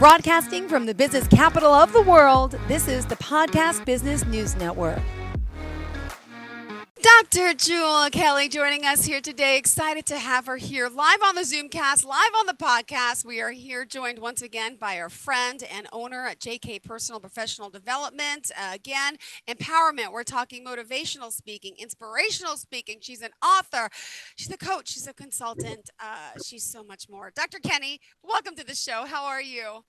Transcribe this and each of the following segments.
Broadcasting from the business capital of the world, this is the Podcast Business News Network. Dr. Julwel Kelly joining us here today. Excited to have her here live on the Zoomcast, live on the podcast. We are here joined once again by our friend and owner at JK Personal Professional Development. Again, empowerment. We're talking motivational speaking, inspirational speaking. She's an author. She's a coach. She's a consultant. She's so much more. Dr. Kenney, welcome to the show. How are you?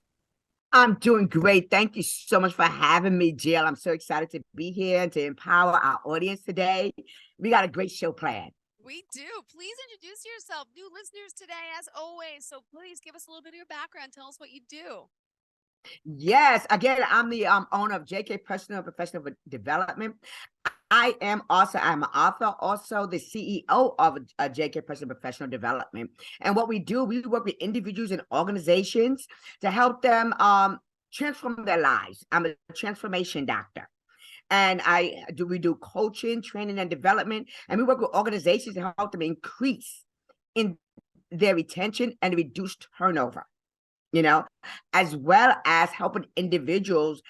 I'm doing great. Thank you so much for having me, Jill. I'm so excited to be here and to empower our audience today. We got a great show planned. We do. Please introduce yourself. New listeners today, as always. So please give us a little bit of your background. Tell us what you do. Yes, again, I'm the owner of JK Personal Professional Development. I'm an author, also the CEO of JK Personal Professional Development. And what we do, we work with individuals and organizations to help them transform their lives. I'm a transformation doctor. And we do coaching, training, and development. And we work with organizations to help them increase in their retention and reduce turnover, as well as helping individuals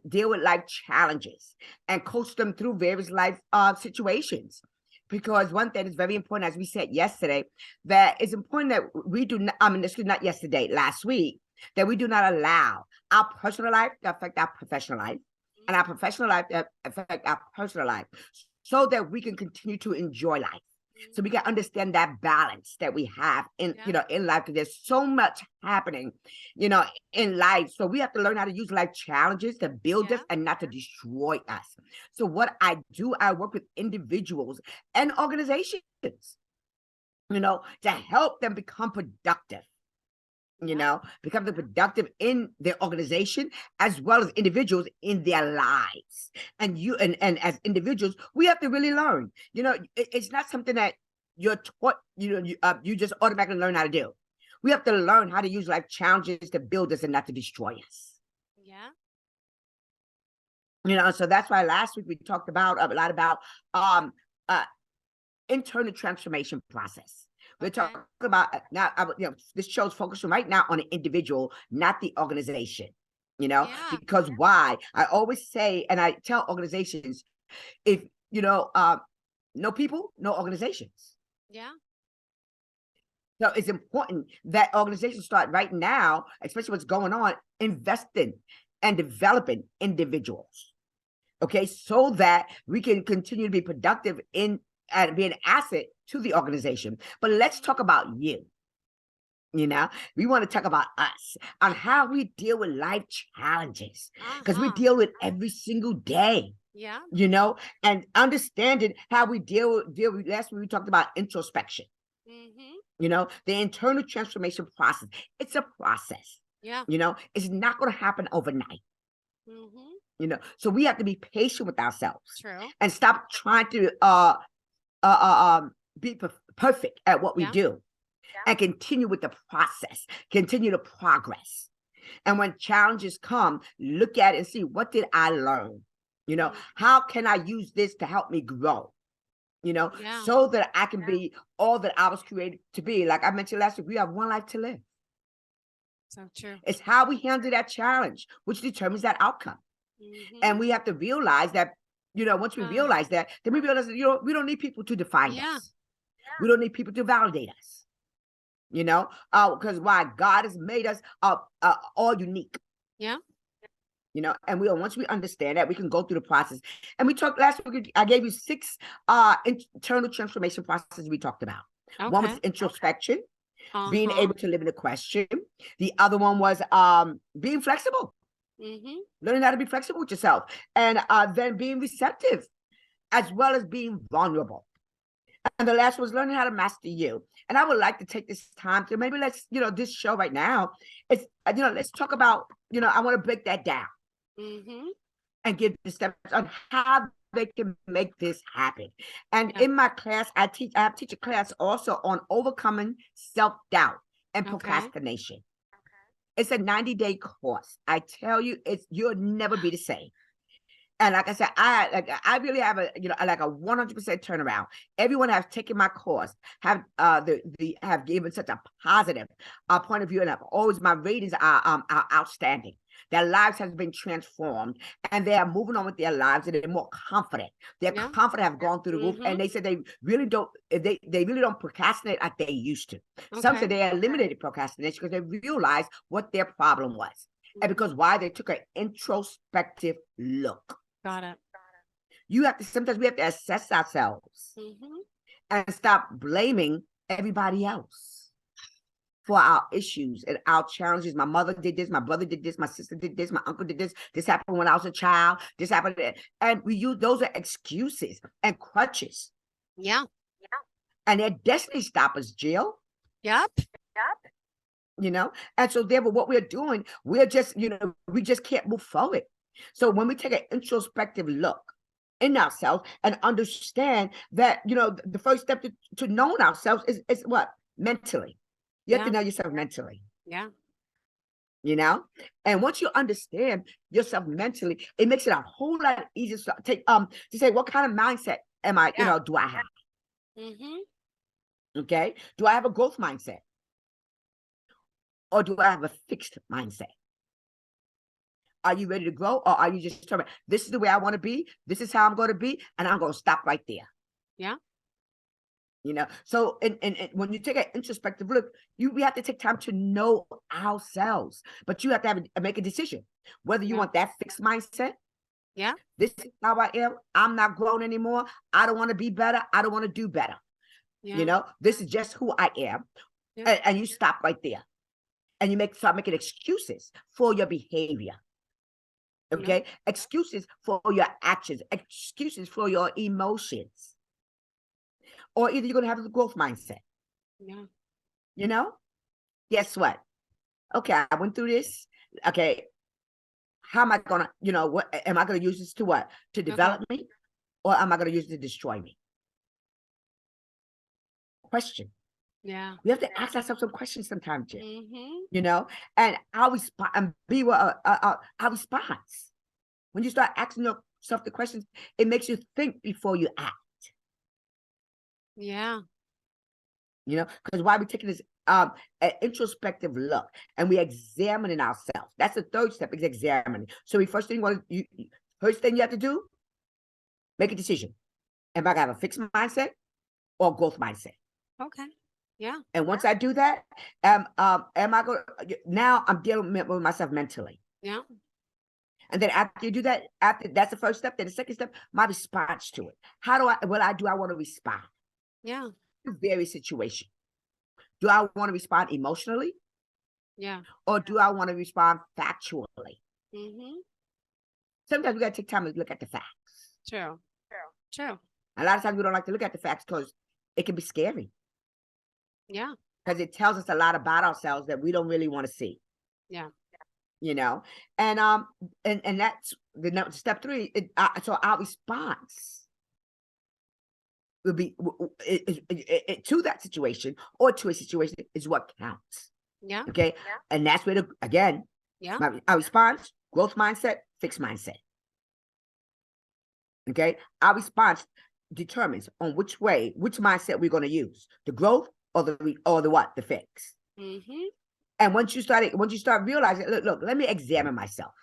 deal with life challenges and coach them through various life situations. Because one thing is very important, as we said yesterday, that it's important that we do not, last week, that we do not allow our personal life to affect our professional life and our professional life to affect our personal life, so that we can continue to enjoy life. So we can understand that balance that we have in life, because there's so much happening, in life. So we have to learn how to use life challenges to build us and not to destroy us. So what I do, I work with individuals and organizations, to help them become productive. Become productive in their organization as well as individuals in their lives. And as individuals, we have to really learn. It's not something that you're taught. You just automatically learn how to do. We have to learn how to use life challenges to build us and not to destroy us. Yeah. So that's why last week we talked about a lot about internal transformation process. We're talking about now, this show's focusing right now on an individual, not the organization, because why? I always say, and I tell organizations, if, no people, no organizations. Yeah. So it's important that organizations start right now, especially what's going on, investing and developing individuals. Okay, so that we can continue to be productive and be an asset to the organization. But let's talk about you. We want to talk about us on how we deal with life challenges, because we deal with every single day. Yeah. And understanding how we deal with. Last week we talked about introspection. The internal transformation process. It's a process. Yeah. It's not going to happen overnight. So we have to be patient with ourselves. True. And stop trying to be perfect at what we do, and continue with the process, continue to progress. And when challenges come, look at it and see, what did I learn? How can I use this to help me grow? So that I can be all that I was created to be. Like I mentioned last week, we have one life to live. So true. It's how we handle that challenge, which determines that outcome. And we have to realize that, once we realize that, then we realize that, we don't need people to define us. We don't need people to validate us. Because why? God has made us all unique. Yeah. And once we understand that, we can go through the process. And we talked last week, I gave you 6 internal transformation processes we talked about. One was introspection, being able to live in a question. The other one was being flexible. Learning how to be flexible with yourself, and then being receptive, as well as being vulnerable. And the last was learning how to master you. And I would like to take this time to maybe this show right now, it's let's talk about, I want to break that down and give the steps on how they can make this happen. And in my class, I teach a class also on overcoming self-doubt and procrastination. It's a 90-day course. I tell you, you'll never be the same. And like I said, I really have a, like a 100% turnaround. Everyone has taken my course, have have given such a positive point of view, and my ratings are outstanding. Their lives has been transformed, and they are moving on with their lives, and they're more confident. Their confidence have gone through the roof, and they said they really don't procrastinate like they used to. Some said they eliminated procrastination because they realized what their problem was, and because why they took an introspective look. Got it. Sometimes we have to assess ourselves and stop blaming everybody else for our issues and our challenges. My mother did this, my brother did this, my sister did this, my uncle did this happened when I was a child, this happened. And we use those are excuses and crutches. Yeah. And they're destiny stoppers, Jill. Yep. And so therefore what we're doing, we're just, we just can't move forward. So when we take an introspective look in ourselves and understand that, the first step to knowing ourselves is what? Mentally. You have to know yourself mentally. Yeah. And once you understand yourself mentally, it makes it a whole lot easier to say, what kind of mindset am I, do I have? Okay. Do I have a growth mindset? Or do I have a fixed mindset? Are you ready to grow, or are you just determined? This is the way I want to be. This is how I'm going to be, and I'm going to stop right there. Yeah. So and when you take an introspective look, we have to take time to know ourselves. But you have to make a decision whether you want that fixed mindset. Yeah. This is how I am. I'm not grown anymore. I don't want to be better. I don't want to do better. Yeah. This is just who I am. Yeah. And you stop right there, and you start making excuses for your behavior. Okay, excuses for your actions, excuses for your emotions, or either you're going to have a growth mindset. Yeah. Guess what? Okay, I went through this. Okay, how am I going to, what am I going to use this to what? To develop me, or am I going to use it to destroy me? Question. Yeah. We have to ask ourselves some questions sometimes, Jim. And our response and be what our response. When you start asking yourself the questions, it makes you think before you act. Yeah. Because why we're taking this an introspective look and we examining ourselves. That's the third step, is examining. So first thing you have to do, make a decision. Am I gonna have a fixed mindset or growth mindset? Okay. Yeah. And once I do that, am I going? Now I'm dealing with myself mentally. Yeah. And then after you do that, that's the first step. Then the second step, my response to it. I want to respond. Yeah. To various situation. Do I want to respond emotionally? Yeah. Or do I want to respond factually? Sometimes we got to take time to look at the facts. True. A lot of times we don't like to look at the facts because it can be scary. Yeah. Because it tells us a lot about ourselves that we don't really want to see. Yeah. And that's the step 3. So our response will be to that situation or to a situation is what counts. Yeah. Okay. Yeah. And that's where our response, growth mindset, fixed mindset. Okay. Our response determines on which mindset we're going to use, the growth or the fix. And once you start realizing, look, let me examine myself.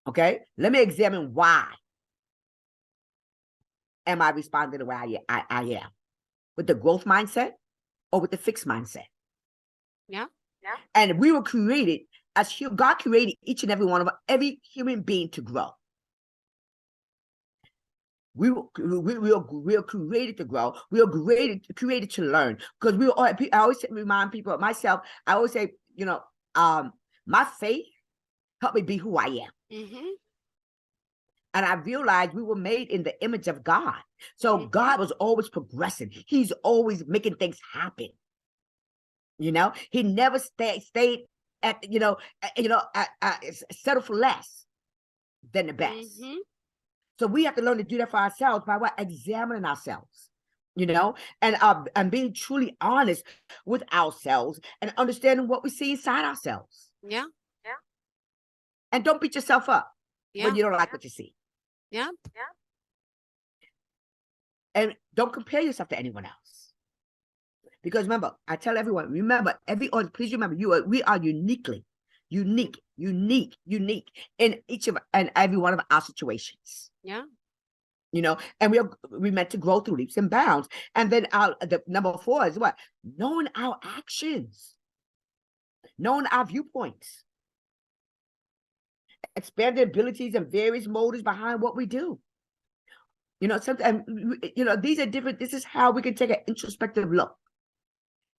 Okay, let me examine why am I responding the way I am, with the growth mindset or with the fixed mindset. Yeah. And we were created God created each and every human being to grow. We are created to grow. We are created to learn. Because I always remind people of myself. I always say, my faith helped me be who I am. And I realized we were made in the image of God. So God was always progressing. He's always making things happen. He never stayed at settle for less than the best. So we have to learn to do that for ourselves by examining ourselves, and being truly honest with ourselves and understanding what we see inside ourselves. Yeah. And don't beat yourself up. Yeah. when you don't like what you see. Yeah. And don't compare yourself to anyone else. Because remember, I tell everyone, please remember, we are unique in each of and every one of our situations. Yeah. And we meant to grow through leaps and bounds. And then the number 4 is what? Knowing our actions, knowing our viewpoints, expanded abilities and various motives behind what we do. Sometimes, these are different. This is how we can take an introspective look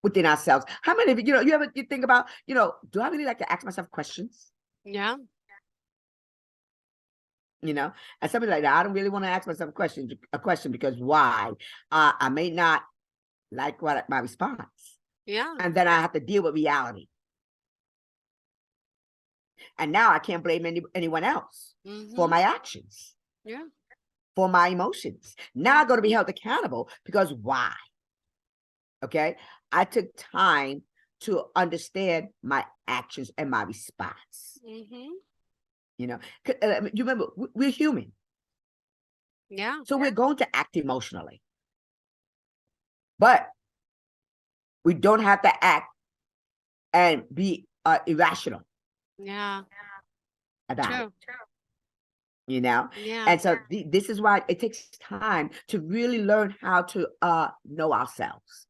within ourselves. How many of you think about, do I really like to ask myself questions? Yeah. And something like that. I don't really want to ask myself a question because why? I may not like my response. Yeah. And then I have to deal with reality. And now I can't blame anyone else for my actions. Yeah. For my emotions. Now I'm going to be held accountable because why? Okay. I took time to understand my actions and my response. You remember, we're human. Yeah. So we're going to act emotionally. But we don't have to act and be irrational. Yeah. About it. Yeah. And so this is why it takes time to really learn how to know ourselves.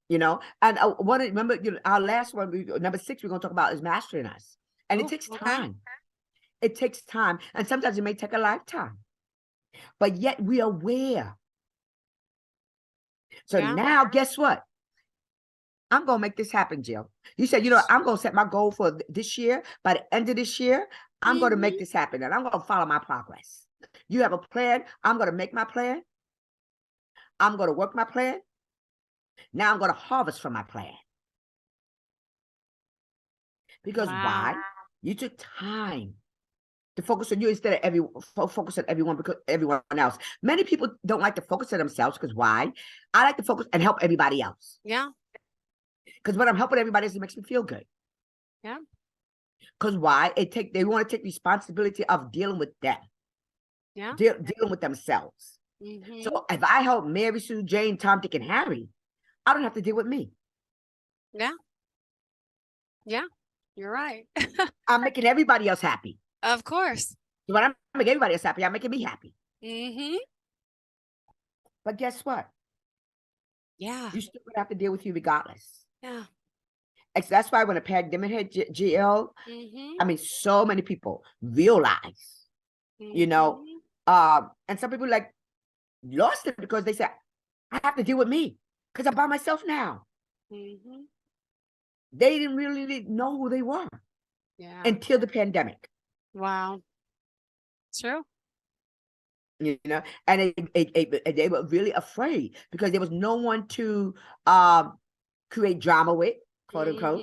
And remember, our last one, number 6, we're going to talk about is mastering us. And it takes time. It takes time. And sometimes it may take a lifetime. But yet we are aware. So now, guess what? I'm going to make this happen, Jill. You said, I'm going to set my goal for this year. By the end of this year, I'm going to make this happen. And I'm going to follow my progress. You have a plan. I'm going to make my plan. I'm going to work my plan. Now I'm going to harvest from my plan. Because why? You took time to focus on you instead of focus on everyone else. Many people don't like to focus on themselves because why? I like to focus and help everybody else. Yeah. Because when I'm helping everybody else, it makes me feel good. Yeah. Because why? They want to take responsibility of dealing with them. Yeah. Dealing with themselves. So if I help Mary, Sue, Jane, Tom, Dick, and Harry, I don't have to deal with me. Yeah. Yeah. You're right. I'm making everybody else happy. Of course. So when I'm making everybody else happy, I'm making me happy. But guess what? Yeah. You still have to deal with you regardless. Yeah. That's why when a pandemic hit, GL, I mean, so many people realize, and some people lost it because they said, I have to deal with me because I'm by myself now. They didn't really know who they were until the pandemic. Wow. True. And they were really afraid because there was no one to create drama with, quote unquote.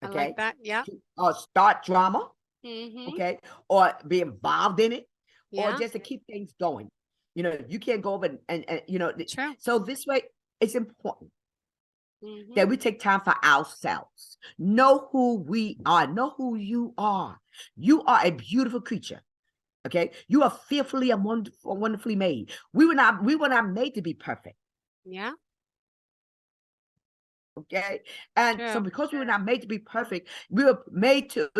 I like that. Yeah. Or start drama. Okay. Or be involved in it. Or just to keep things going. You can't go over and True. So this way, it's important that we take time for ourselves. Know who we are. Know who you are. You are a beautiful creature. Okay. You are fearfully and wonderfully made. We were not made to be perfect. Yeah. Okay. And True. so because we were not made to be perfect, we were made to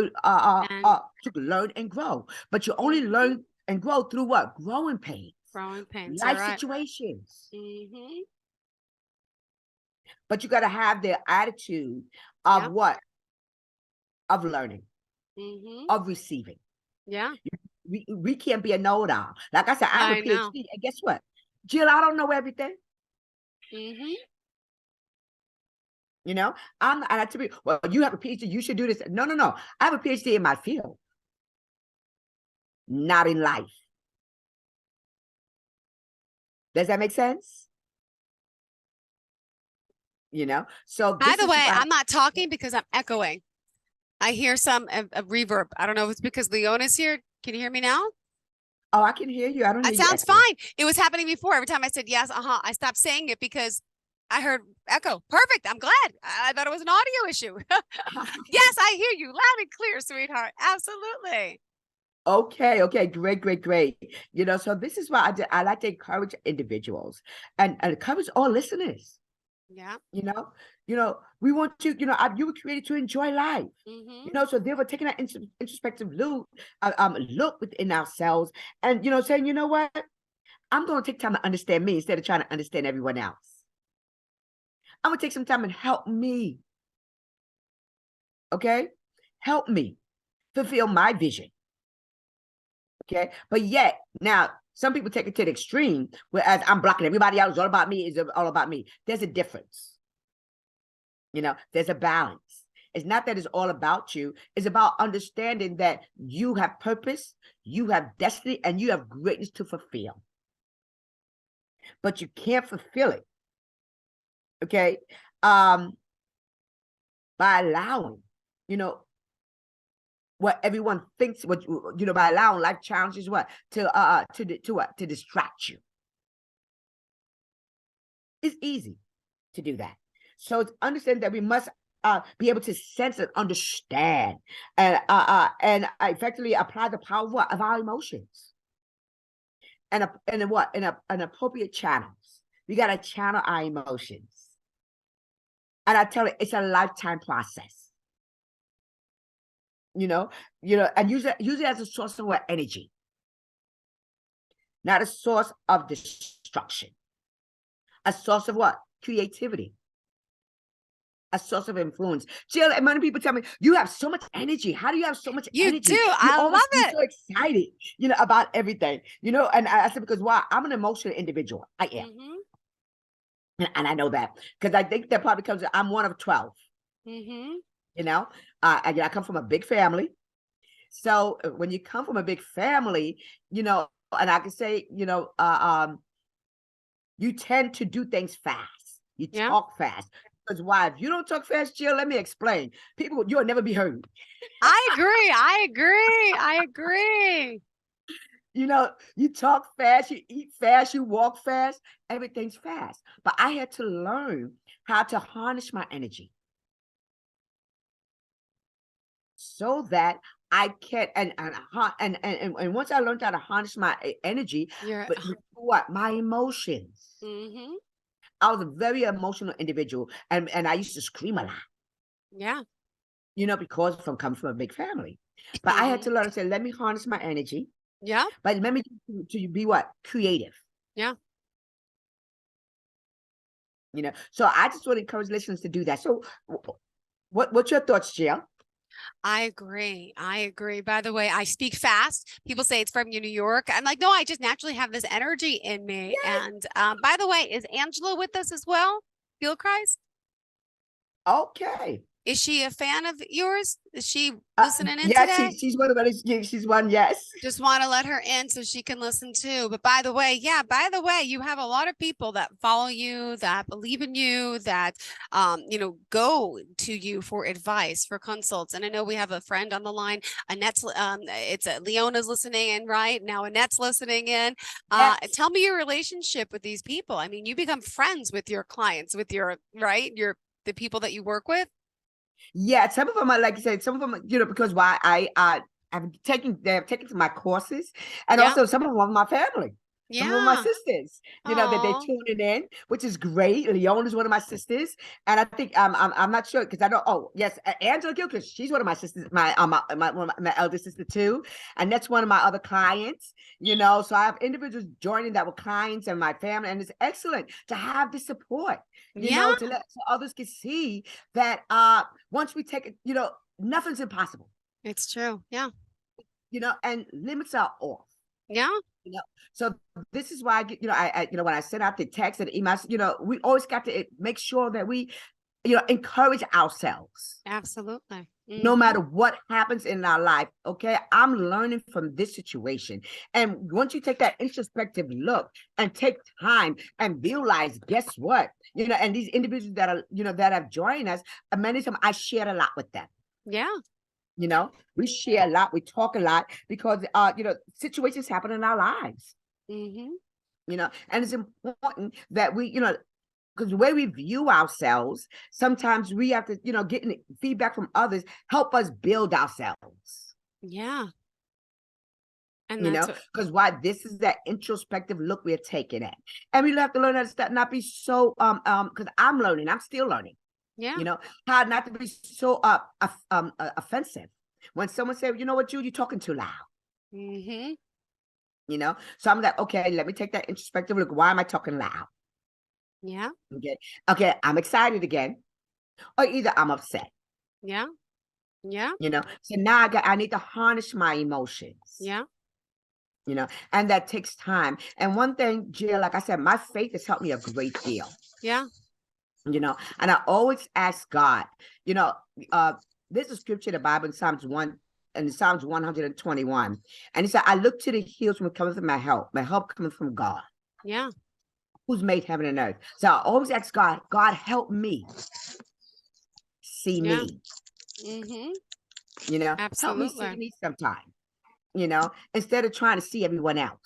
learn and grow. But you only learn and grow through what? Growing pains. Growing pains. Life situations. But you got to have the attitude of what? Of learning. Of receiving. Yeah. We can't be a know-it-all. Like I said, I have a PhD. And guess what? Jill, I don't know everything. I'm not to be, well, you have a PhD, you should do this. No. I have a PhD in my field. Not in life. Does that make sense? So by the way, I'm not talking because I'm echoing. I hear some a reverb. I don't know if it's because Leona's here. Can you hear me now? Oh, I can hear you. I don't hear you. It sounds fine. It was happening before. Every time I said yes, I stopped saying it because I heard echo. Perfect. I'm glad. I thought it was an audio issue. Yes, I hear you loud and clear, sweetheart. Absolutely. Okay, great. So this is why I like to encourage individuals and encourage all listeners. Yeah. You know, we want to, you were created to enjoy life. Mm-hmm. So therefore taking that introspective look within ourselves and, saying, you know what, I'm going to take time to understand me instead of trying to understand everyone else. I'm going to take some time and help me. Okay. Help me fulfill my vision. Okay. But yet now some people take it to the extreme, whereas I'm blocking everybody else. It's all about me. It's all about me. There's a difference. There's a balance. It's not that it's all about you. It's about understanding that you have purpose, you have destiny, and you have greatness to fulfill. But you can't fulfill it, okay, by allowing, what everyone thinks, by allowing life challenges to distract you. It's easy to do that. So it's understand that we must be able to sense and understand and effectively apply the power of our emotions and in appropriate channels. We got to channel our emotions, and I tell you, it's a lifetime process. And use it as a source of what energy, not a source of destruction, a source of what creativity. A source of influence. Jill, and many people tell me, you have so much energy. How do you have so much You energy? do. You I always love be it. so excited, about everything. And I said, because why? I'm an emotional individual. I am. Mm-hmm. And I know that. Because I think that probably comes, I'm one of 12. Mm-hmm. I come from a big family. So when you come from a big family, and I can say, you tend to do things fast. You Yeah. talk fast. Because why? If you don't talk fast, Jill, let me explain. People, you'll never be heard. I agree. You talk fast, you eat fast, you walk fast, everything's fast. But I had to learn how to harness my energy so that I can and once I learned how to harness my energy, You're but what? My emotions. mm-hmm. I was a very emotional individual, and I used to scream a lot. Yeah. Because coming from a big family. But I had to learn to say, let me harness my energy. Yeah. But let me to be what? Creative. Yeah. So I just want to encourage listeners to do that. So what's your thoughts, Jill? I agree. By the way, I speak fast. People say it's from New York. I'm like, no, I just naturally have this energy in me. Yes. And by the way, is Angela with us as well? Field Cries? Okay. Is she a fan of yours? Is she listening in Yeah, today? she's one of those. She's one. Yes. Just want to let her in so she can listen too. But by the way, you have a lot of people that follow you, that believe in you, that go to you for advice, for consults. And I know we have a friend on the line. Annette's Leona's listening in right now. Annette's listening in. Yes. Tell me your relationship with these people. I mean, you become friends with your clients, with the people that you work with. Yeah, some of them are, like I said, some of them, because why they've taken my courses, and Yeah. also some of them are my family. Some of them are my Yeah. sisters, that they Aw. tuning in, which is great. Leon is one of my sisters, and I think I'm not sure because I know. Oh yes, Angela Gilchrist, she's one of my sisters. My elder sister too, and that's one of my other clients. So I have individuals joining that were clients and my family, and it's excellent to have the support. Yeah. To let so others can see that once we take it, nothing's impossible. It's true. Yeah. And limits are off. Yeah. So this is why I get, when I send out the text and emails, we always got to make sure that we, encourage ourselves. Absolutely. No matter what happens in our life, okay? I'm learning from this situation. And once you take that introspective look and take time and realize, guess what? And these individuals that are, that have joined us, many times I shared a lot with them. Yeah. We share a lot, we talk a lot because situations happen in our lives. And it's important that we, because the way we view ourselves, sometimes we have to, getting feedback from others, help us build ourselves. Yeah. And that's what, because why this is that introspective look we're taking at. And we have to learn how to stop, not be so because I'm learning, I'm still learning, yeah. how not to be so offensive. When someone says, you know what, Jude, you're talking too loud. Mm-hmm. So I'm like, okay, let me take that introspective look. Why am I talking loud? Yeah. Okay, I'm excited again, or either I'm upset. Yeah. Yeah. So now I need to harness my emotions. Yeah. And that takes time. And one thing, Jill, like I said, my faith has helped me a great deal. Yeah. And I always ask God, there's a scripture in the Bible in Psalms 121. And he said, I look to the hills from coming from my help coming from God. Yeah. Who's made heaven and earth. So I always ask God, God, help me see me. Mm-hmm. Help me Absolutely. see me sometime, instead of trying to see everyone else.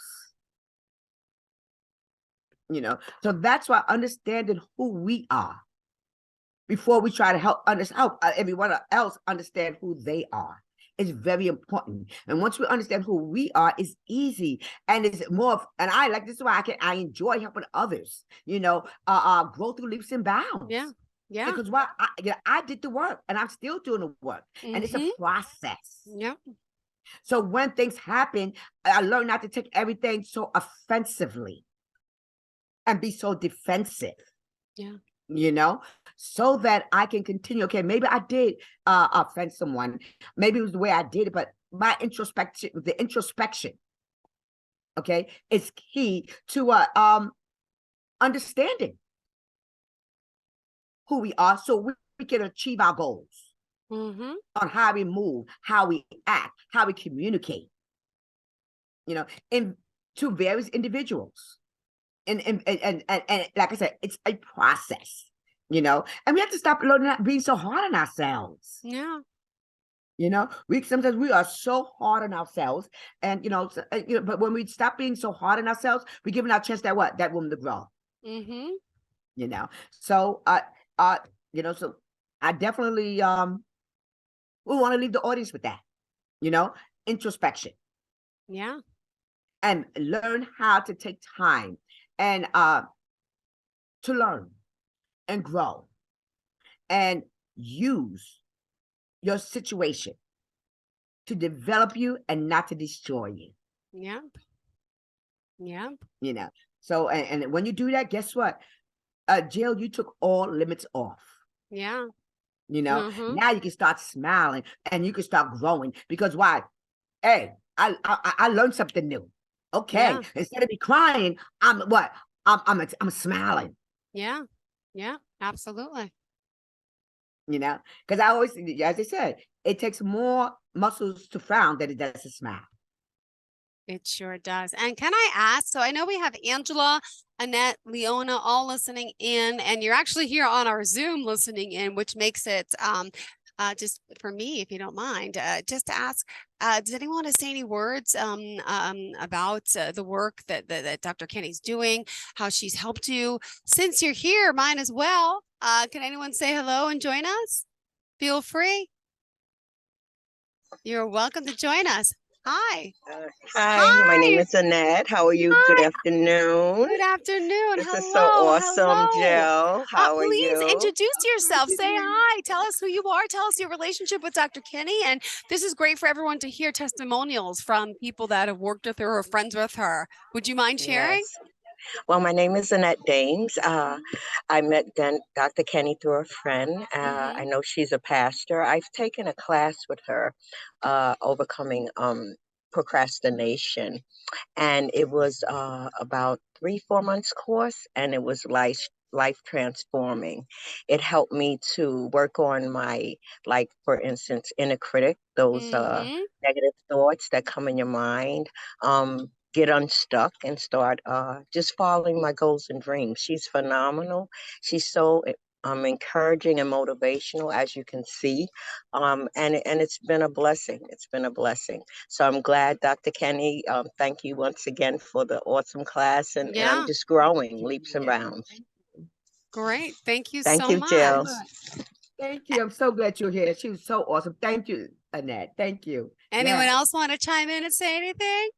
So that's why understanding who we are before we try to help everyone else understand who they are is very important. And once we understand who we are, it's easy and it's more. And this is why I enjoy helping others. Grow through leaps and bounds. Yeah. Yeah. Because I did the work and I'm still doing the work, and it's a process. Yeah. So when things happen, I learn not to take everything so offensively and be so defensive. Yeah. So that I can continue. Okay, maybe I did offend someone. Maybe it was the way I did it, but the introspection, okay, is key to understanding who we are so we can achieve our goals on how we move, how we act, how we communicate, in to various individuals. And like I said, it's a process, and we have to stop being so hard on ourselves. Yeah. Sometimes we are so hard on ourselves, and but when we stop being so hard on ourselves, we're giving our chance that room to grow. So so I definitely we want to leave the audience with that, introspection. Yeah. And learn how to take time and to learn and grow and use your situation to develop you and not to destroy you. Yeah. Yeah. So and when you do that, guess what? Jill, you took all limits off. Yeah. Now you can start smiling and you can start growing, because why? Hey, I learned something new. Okay, Yeah. instead of me crying, I'm smiling. Yeah. Yeah. Absolutely. Because I always, as I said, it takes more muscles to frown than it does to smile. It sure does. And can I ask, so I know we have Angela, Annette, Leona, all listening in, and you're actually here on our Zoom listening in, which makes it just for me, if you don't mind, just to ask, does anyone want to say any words about the work that Dr. Kenney's doing, how she's helped you? Since you're here, mine as well. Can anyone say hello and join us? Feel free. You're welcome to join us. Hi. Hi, my name is Annette. How are you? Good Hi. afternoon. Good afternoon. This Hello. is so awesome, Hello. Jill. How are Please you? introduce yourself. Say hi. Tell us who you are. Tell us your relationship with Dr. Kenney. And this is great for everyone to hear testimonials from people that have worked with her or friends with her. Would you mind sharing? Yes. Well, my name is Annette Dames. I met Dr. Kenney through a friend. I know she's a pastor. I've taken a class with her, overcoming procrastination. And it was about 3-4 months course, and it was life transforming. It helped me to work on my, like, for instance, inner critic, those negative thoughts that come in your mind, get unstuck and start just following my goals and dreams. She's phenomenal. She's so encouraging and motivational, as you can see, and it's been a blessing. It's been a blessing. So I'm glad, Dr. Kenney. Thank you once again for the awesome class, and I'm just growing leaps and bounds. Great. Thank you Thank so you, much. Jill. Thank you. I'm so glad you're here. She was so awesome. Thank you, Annette. Thank you. Anyone Yes. else want to chime in and say anything?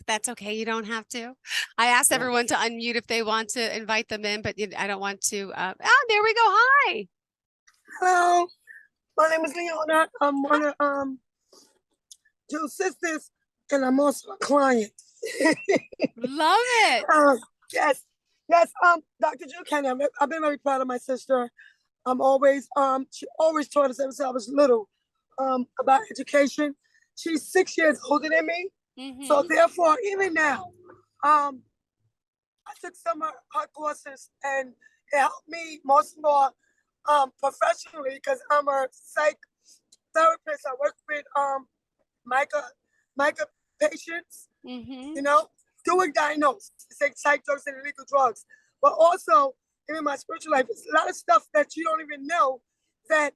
That's okay. You don't have to. I asked everyone to unmute if they want to invite them in, but I don't want to. There we go. Hi. Hello, my name is Leona. I'm one of two sisters, and I'm also a client. Love it. Yes, yes. Dr. Jill Kenney. I've been very proud of my sister. She always taught us ever since I was little, about education. She's 6 years older than me, so therefore, even now, I took some of her courses, and it helped me most of all, professionally, because I'm a psych therapist. I work with MICA patients, doing diagnosis, psych drugs and illegal drugs. But also, in my spiritual life, it's a lot of stuff that you don't even know, that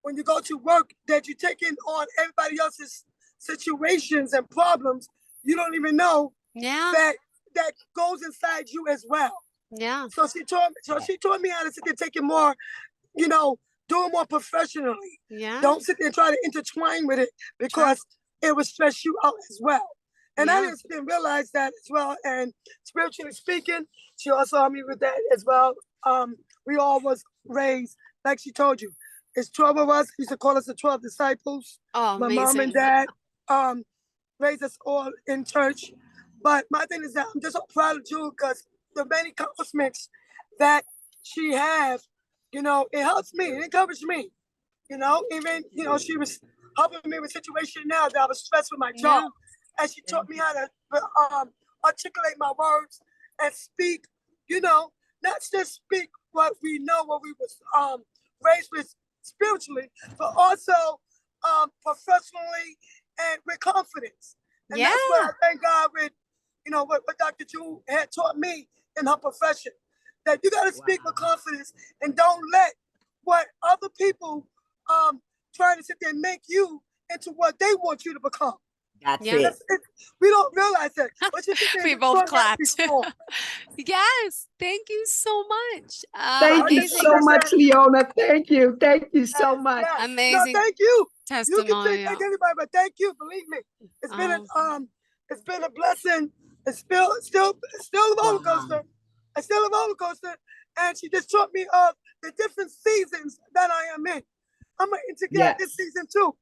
when you go to work, that you're taking on everybody else's situations and problems. You don't even know that goes inside you as well. Yeah. So she taught me how to sit there, take it more, do it more professionally. Yeah. Don't sit there and try to intertwine with it, because it will stress you out as well. And I didn't realize that as well. And spiritually speaking, she also helped me with that as well. We all was raised, like she told you, it's 12 of us. Used to call us the 12 disciples. Oh, my amazing. mom and dad raised us all in church. But my thing is that I'm just so proud of Jewel, because the many accomplishments that she has, it helps me, it encourages me. Even, she was helping me with a situation now that I was stressed with my job. And she taught me how to articulate my words and speak, not just speak what we know, what we was raised with spiritually, but also professionally and with confidence. And that's what I thank God with, what Dr. Jewel had taught me in her profession. That you got to speak with confidence, and don't let what other people try to sit there and make you into what they want you to become. That's it. We don't realize that. We both clapped. Yes. Thank you so much. Thank you so much, Leona. Thank you. Thank you so much. Yes. Amazing. No, thank you. Testimony. You can thank anybody, but thank you. Believe me, it's been a blessing. It's still a roller coaster. It's still a roller coaster. And she just taught me of the different seasons that I am in. I'm into get this season too.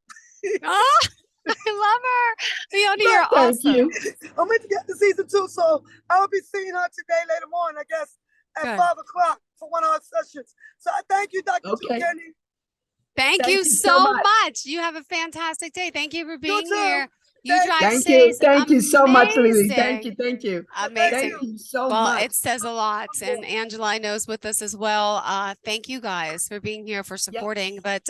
I love her. Leona, you're awesome. Thank you. I'm into get the season 2, so I'll be seeing her today later on, I guess, at 5 o'clock for one of our sessions. So I thank you, Dr. Kenney. Thank you so much. You have a fantastic day. Thank you for being here. You drive safe. Thank you so much, Lily. Thank you. Amazing. Thank you so much. It says a lot. And Angela, I know, is with us as well. Thank you guys for being here, for supporting. But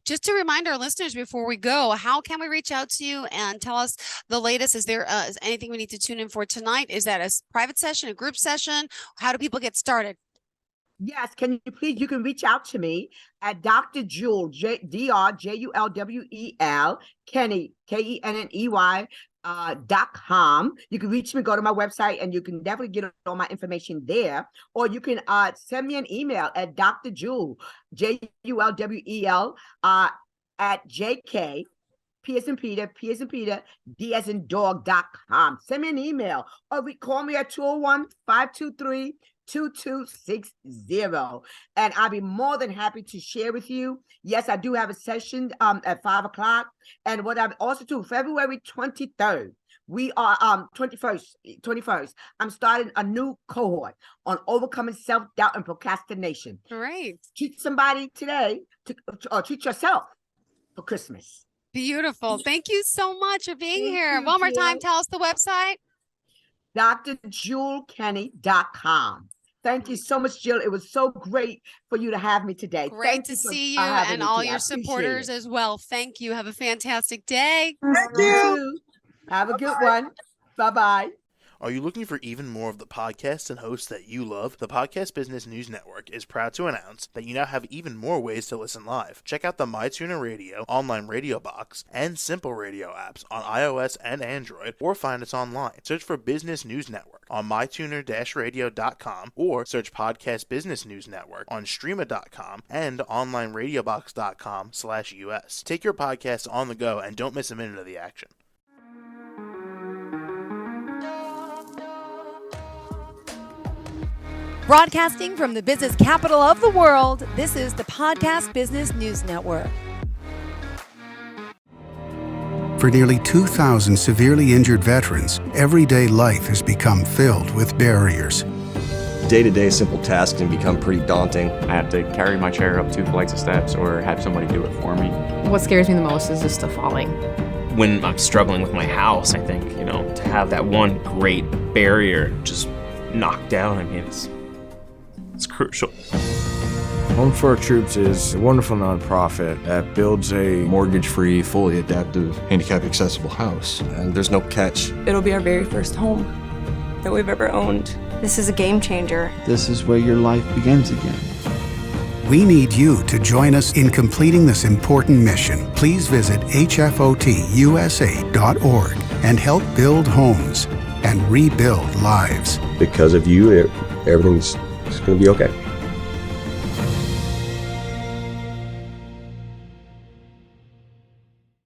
just to remind our listeners before we go, how can we reach out to you and tell us the latest? Is there is anything we need to tune in for tonight? Is that a private session, a group session? How do people get started? Yes, you can reach out to me at Dr. Julwel, DrJulwel, Kenney, Kenney, .com. You can reach me, go to my website, and you can definitely get all my information there. Or you can send me an email at Dr. Julwel, Julwel, at JK, P as in Peter, D as in dog.com. Send me an email, or call me at 201-523-2260, and I'll be more than happy to share with you. Yes, I do have a session at 5 o'clock, and what I'm also doing February 23rd, we are 21st. I'm starting a new cohort on overcoming self-doubt and procrastination. Great. Treat somebody today or treat yourself for Christmas. Beautiful. Thank you so much for being here. One more time, tell us the website. drjulkenney.com. Thank you so much, Jill. It was so great for you to have me today. Great to see you and all your supporters as well. Thank you. Have a fantastic day. Thank you. Have a good one. Bye-bye. Are you looking for even more of the podcasts and hosts that you love? The Podcast Business News Network is proud to announce that you now have even more ways to listen live. Check out the MyTuner Radio, online radio box, and Simple Radio apps on iOS and Android, or find us online. Search for Business News Network on mytuner-radio.com, or search Podcast Business News Network on streama.com and onlineradiobox.com/US. Take your podcast on the go and don't miss a minute of the action. Broadcasting from the business capital of the world, this is the Podcast Business News Network. For nearly 2,000 severely injured veterans, everyday life has become filled with barriers. Day-to-day simple tasks can become pretty daunting. I have to carry my chair up 2 flights of steps or have somebody do it for me. What scares me the most is just the falling. When I'm struggling with my house, I think, to have that one great barrier just knocked down, it's crucial. Home for Our Troops is a wonderful nonprofit that builds a Mortgage-free, fully adaptive, handicap-accessible house. And there's no catch. It'll be our very first home that we've ever owned. This is a game changer. This is where your life begins again. We need you to join us in completing this important mission. Please visit hfotusa.org and help build homes and rebuild lives. Because of you, everything's going to be okay.